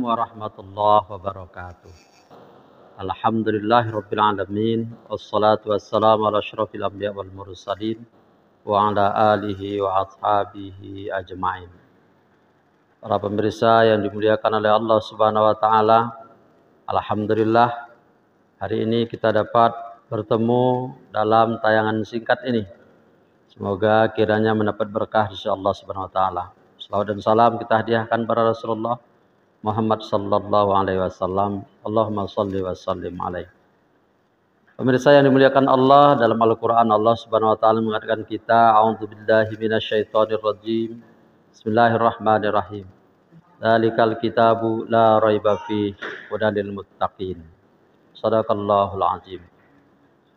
warahmatullahi wabarakatuh. Alhamdulillahirabbil alamin, wassalatu wassalamu ala asyrofil anbiya wal mursalin wa ala alihi wa ashabihi ajmain. Para pemirsa yang dimuliakan oleh Allah Subhanahu wa taala, alhamdulillah hari ini kita dapat bertemu dalam tayangan singkat ini. Semoga kiranya mendapat berkah insya Allah Subhanahu wa taala. Salawat dan salam kita hadiahkan kepada Rasulullah Muhammad sallallahu alaihi wasallam. Allahumma shalli wa sallim alaihi. Pemirsa yang dimuliakan Allah, dalam Al-Qur'an Allah Subhanahu wa taala mengatakan kita, a'udzubillahi minasyaitonir rajim. Bismillahirrahmanirrahim. Dzalikal kitabu la raiba fihi hudan lil muttaqin. Shadaqallahul azim.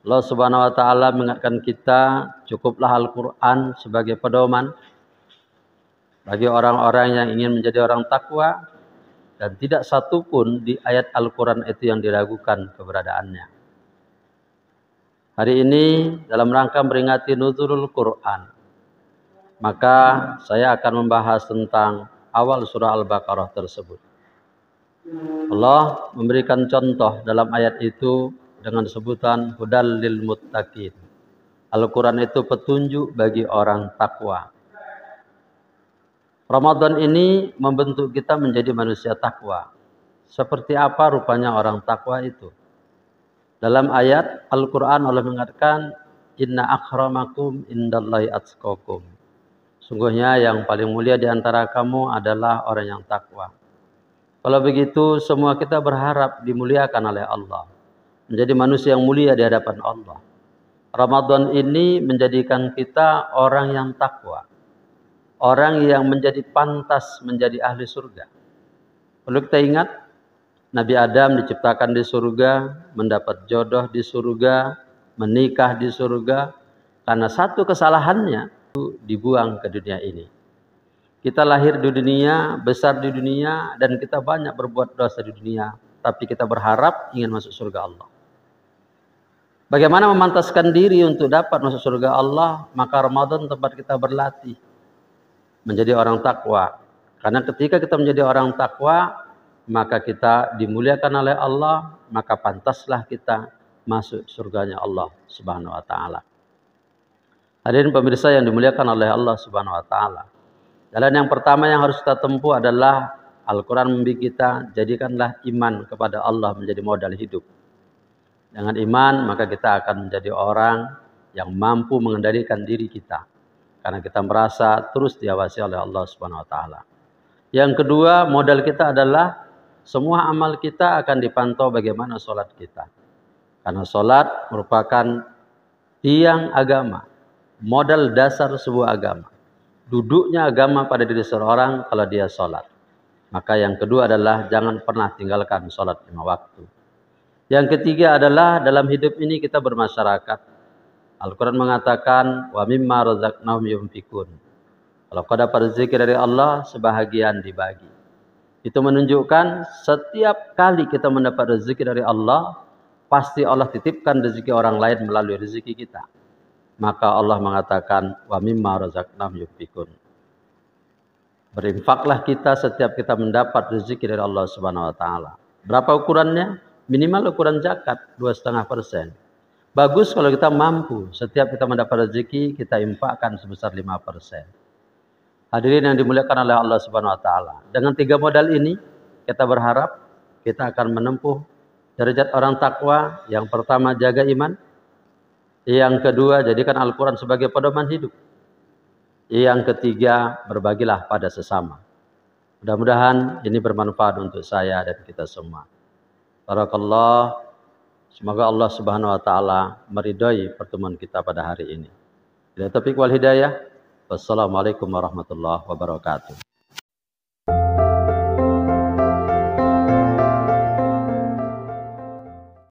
Allah Subhanahu wa taala mengingatkan kita, cukuplah Al-Qur'an sebagai pedoman bagi orang-orang yang ingin menjadi orang takwa, dan tidak satu pun di ayat Al-Quran itu yang diragukan keberadaannya. Hari ini dalam rangka memperingati nuzulul Quran, maka saya akan membahas tentang awal surah Al-Baqarah tersebut. Allah memberikan contoh dalam ayat itu dengan sebutan hudal lil muttaqin. Al-Quran itu petunjuk bagi orang takwa. Ramadan ini membentuk kita menjadi manusia takwa. Seperti apa rupanya orang takwa itu? Dalam ayat Al-Quran Allah mengatakan, Inna akramakum indallahi atqakum. Sungguhnya yang paling mulia di antara kamu adalah orang yang takwa. Kalau begitu semua kita berharap dimuliakan oleh Allah. Menjadi manusia yang mulia di hadapan Allah. Ramadan ini menjadikan kita orang yang takwa. Orang yang menjadi pantas menjadi ahli surga. Perlu kita ingat, Nabi Adam diciptakan di surga, mendapat jodoh di surga, menikah di surga. Karena satu kesalahannya, dibuang ke dunia ini. Kita lahir di dunia, besar di dunia, dan kita banyak berbuat dosa di dunia. Tapi kita berharap ingin masuk surga Allah. Bagaimana memantaskan diri untuk dapat masuk surga Allah? Maka Ramadan tempat kita berlatih menjadi orang takwa. Karena ketika kita menjadi orang takwa, maka kita dimuliakan oleh Allah, maka pantaslah kita masuk surganya Allah Subhanahu wa taala. Hadirin pemirsa yang dimuliakan oleh Allah Subhanahu wa taala. Jalan yang pertama yang harus kita tempuh adalah Al-Qur'an membimbing kita, jadikanlah iman kepada Allah menjadi modal hidup. Dengan iman maka kita akan menjadi orang yang mampu mengendalikan diri kita. Karena kita merasa terus diawasi oleh Allah Subhanahu wa taala. Yang kedua, modal kita adalah semua amal kita akan dipantau bagaimana sholat kita. Karena sholat merupakan tiang agama, modal dasar sebuah agama. Duduknya agama pada diri seseorang kalau dia sholat. Maka yang kedua adalah jangan pernah tinggalkan sholat 5 waktu. Yang ketiga adalah dalam hidup ini kita bermasyarakat. Al-Quran mengatakan, wa mimma razaqnahum yunfikun. Kalau kau dapat rezeki dari Allah, sebahagian dibagi. Itu menunjukkan setiap kali kita mendapat rezeki dari Allah, pasti Allah titipkan rezeki orang lain melalui rezeki kita. Maka Allah mengatakan, wa mimma razaqnahum yunfikun. Berinfaklah kita setiap kita mendapat rezeki dari Allah Subhanahu wa taala. Berapa ukurannya? Minimal ukuran zakat 2,5%. Bagus kalau kita mampu, setiap kita mendapat rezeki, kita infakkan sebesar 5%. Hadirin yang dimuliakan oleh Allah Subhanahu wa taala. Dengan 3 modal ini, kita berharap kita akan menempuh derajat orang takwa. Yang pertama, jaga iman. Yang kedua, jadikan Al-Quran sebagai pedoman hidup. Yang ketiga, berbagilah pada sesama. Mudah-mudahan ini bermanfaat untuk saya dan kita semua. Barakallah. Semoga Allah Subhanahu wa taala meridhai pertemuan kita pada hari ini. Bila taufik wal hidayah. Wassalamualaikum warahmatullahi wabarakatuh.